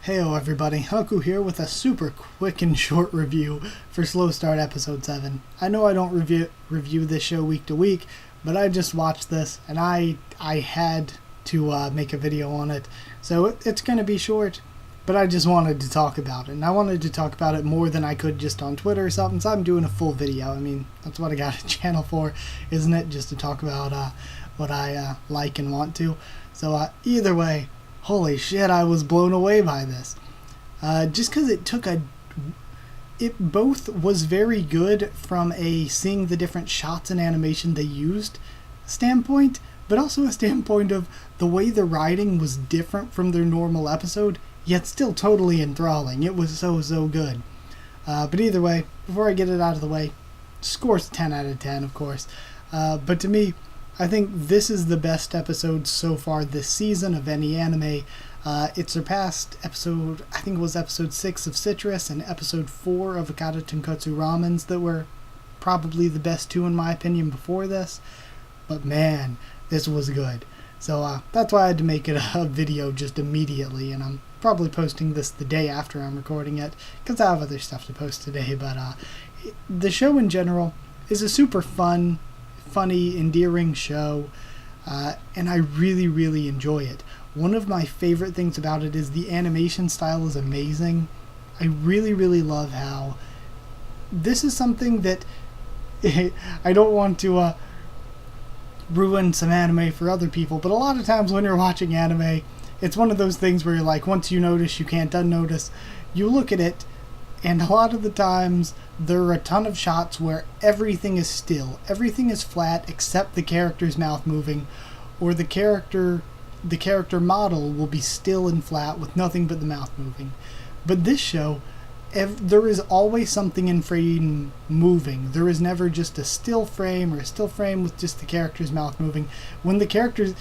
Heyo everybody, Haku here with a super quick and short review for Slow Start Episode 7. I know I don't review this show week to week, but I just watched this and I had to make a video on it. So it's going to be short, but I just wanted to talk about it. And I wanted to talk about it more than I could just on Twitter or something, so I'm doing a full video. I mean, that's what I got a channel for, isn't it? Just to talk about what I like and want to. So either way, holy shit, I was blown away by this. Just because it both was very good from a seeing the different shots and animation they used standpoint, but also a standpoint of the way the writing was different from their normal episode, yet still totally enthralling. It was so good. But either way, before I get it out of the way, score's 10 out of 10, of course. But to me, I think this is the best episode so far this season of any anime. It surpassed episode 6 of Citrus and episode 4 of Akata Tonkotsu Ramens that were probably the best two in my opinion before this. But man, this was good. So that's why I had to make it a video just immediately, and I'm probably posting this the day after I'm recording it because I have other stuff to post today. But the show in general is a super funny, endearing show, and I really enjoy it. One of my favorite things about it is the animation style is amazing. I really love how this is something that I don't want to ruin some anime for other people, but a lot of times when you're watching anime, it's one of those things where you're like, once you notice, you can't unnotice. You look at it, and a lot of the times, there are a ton of shots where everything is still. Everything is flat except the character's mouth moving, or the character model will be still and flat with nothing but the mouth moving. But this show, there is always something in frame moving. There is never just a still frame or a still frame with just the character's mouth moving. When the characters,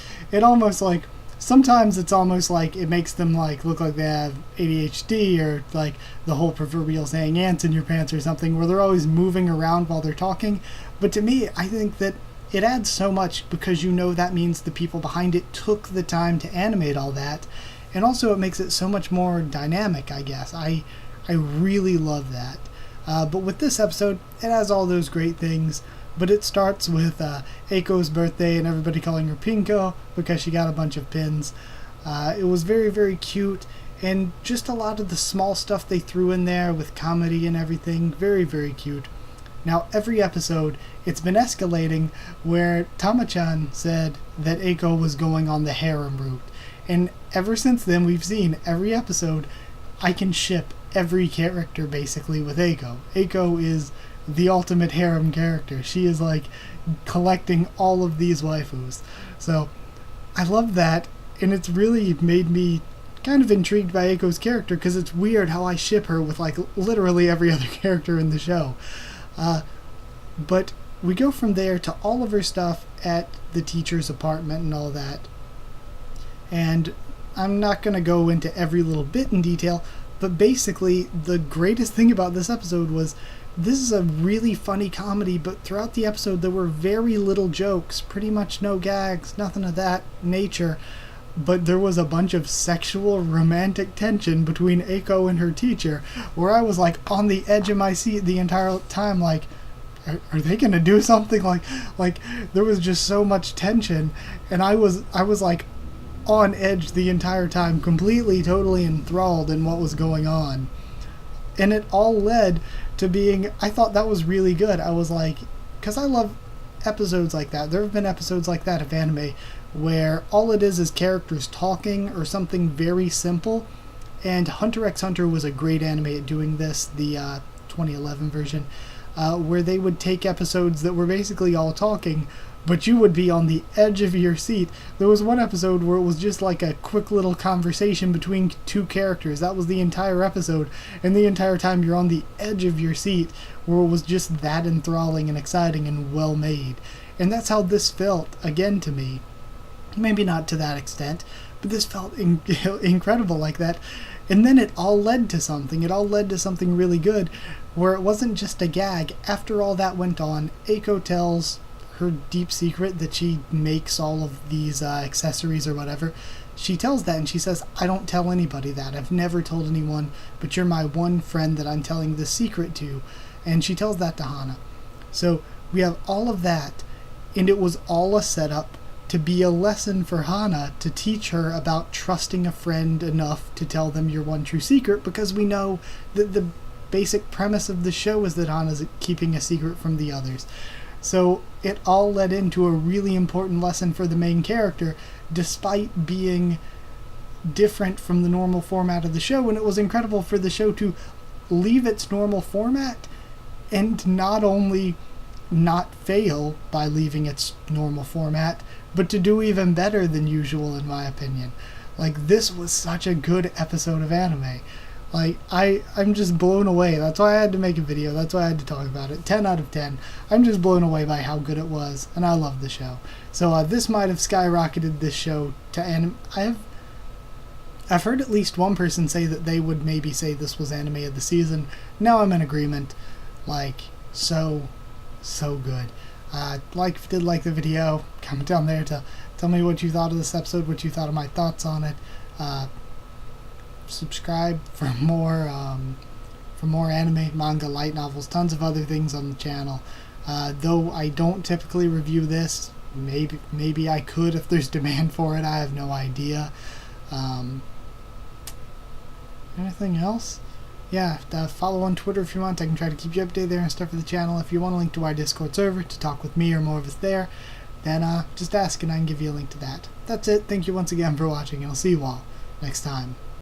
sometimes it's almost like it makes them look like they have ADHD, or like the whole proverbial saying ants in your pants or something, where they're always moving around while they're talking. But to me, I think that it adds so much because that means the people behind it took the time to animate all that. And also it makes it so much more dynamic, I guess. I really love that. But with this episode, it has all those great things. But it starts with Eiko's birthday and everybody calling her Pinko because she got a bunch of pins. It was very cute, and just a lot of the small stuff they threw in there with comedy and everything, very cute. Now, every episode, it's been escalating where tama-chan said that Eiko was going on the harem route. And ever since then, we've seen every episode, I can ship every character basically with Eiko. Eiko is the ultimate harem character. She is collecting all of these waifus. So I love that, and it's really made me kind of intrigued by Eiko's character because it's weird how I ship her with literally every other character in the show. But we go from there to all of her stuff at the teacher's apartment and all that. And I'm not going to go into every little bit in detail, but basically the greatest thing about this episode was this is a really funny comedy, but throughout the episode there were very little jokes, pretty much no gags, nothing of that nature. But there was a bunch of sexual romantic tension between Eiko and her teacher, where I was on the edge of my seat the entire time, are they gonna do something? Like there was just so much tension, and I was on edge the entire time, completely, totally enthralled in what was going on. And it all led to being, I thought that was really good. I was because I love episodes like that. There have been episodes like that of anime where all it is characters talking or something very simple. And Hunter x Hunter was a great anime at doing this, the 2011 version, where they would take episodes that were basically all talking, but you would be on the edge of your seat. There was one episode where it was just a quick little conversation between two characters. That was the entire episode, and the entire time you're on the edge of your seat, where it was just that enthralling and exciting and well made. And that's how this felt, again, to me. Maybe not to that extent, but this felt incredible like that. And then it all led to something. It all led to something really good, where it wasn't just a gag. After all that went on, Eiko tells her deep secret that she makes all of these accessories or whatever she tells that and she says, I don't tell anybody that. I've never told anyone, but you're my one friend that I'm telling the secret to. And she tells that to Hana. So we have all of that, and it was all a setup to be a lesson for Hana to teach her about trusting a friend enough to tell them your one true secret, because we know that the basic premise of the show is that Hana's keeping a secret from the others. So it all led into a really important lesson for the main character, despite being different from the normal format of the show. And it was incredible for the show to leave its normal format and not only not fail by leaving its normal format, but to do even better than usual, in my opinion. Like, this was such a good episode of anime. Like, I'm just blown away. That's why I had to make a video. That's why I had to talk about it. 10 out of 10. I'm just blown away by how good it was, and I love the show. So this might have skyrocketed this show to anime. I've heard at least one person say that they would maybe say this was anime of the season. Now I'm in agreement. Like, so good. If you did like the video, comment down there to tell me what you thought of this episode, what you thought of my thoughts on it. Subscribe for more anime, manga, light novels, tons of other things on the channel. Though I don't typically review this, maybe I could if there's demand for it. I have no idea. Anything else? Yeah, follow on Twitter if you want. I can try to keep you updated there and stuff for the channel. If you want a link to our Discord server to talk with me or more of us there, then just ask and I can give you a link to that. That's it. Thank you once again for watching, and I'll see you all next time.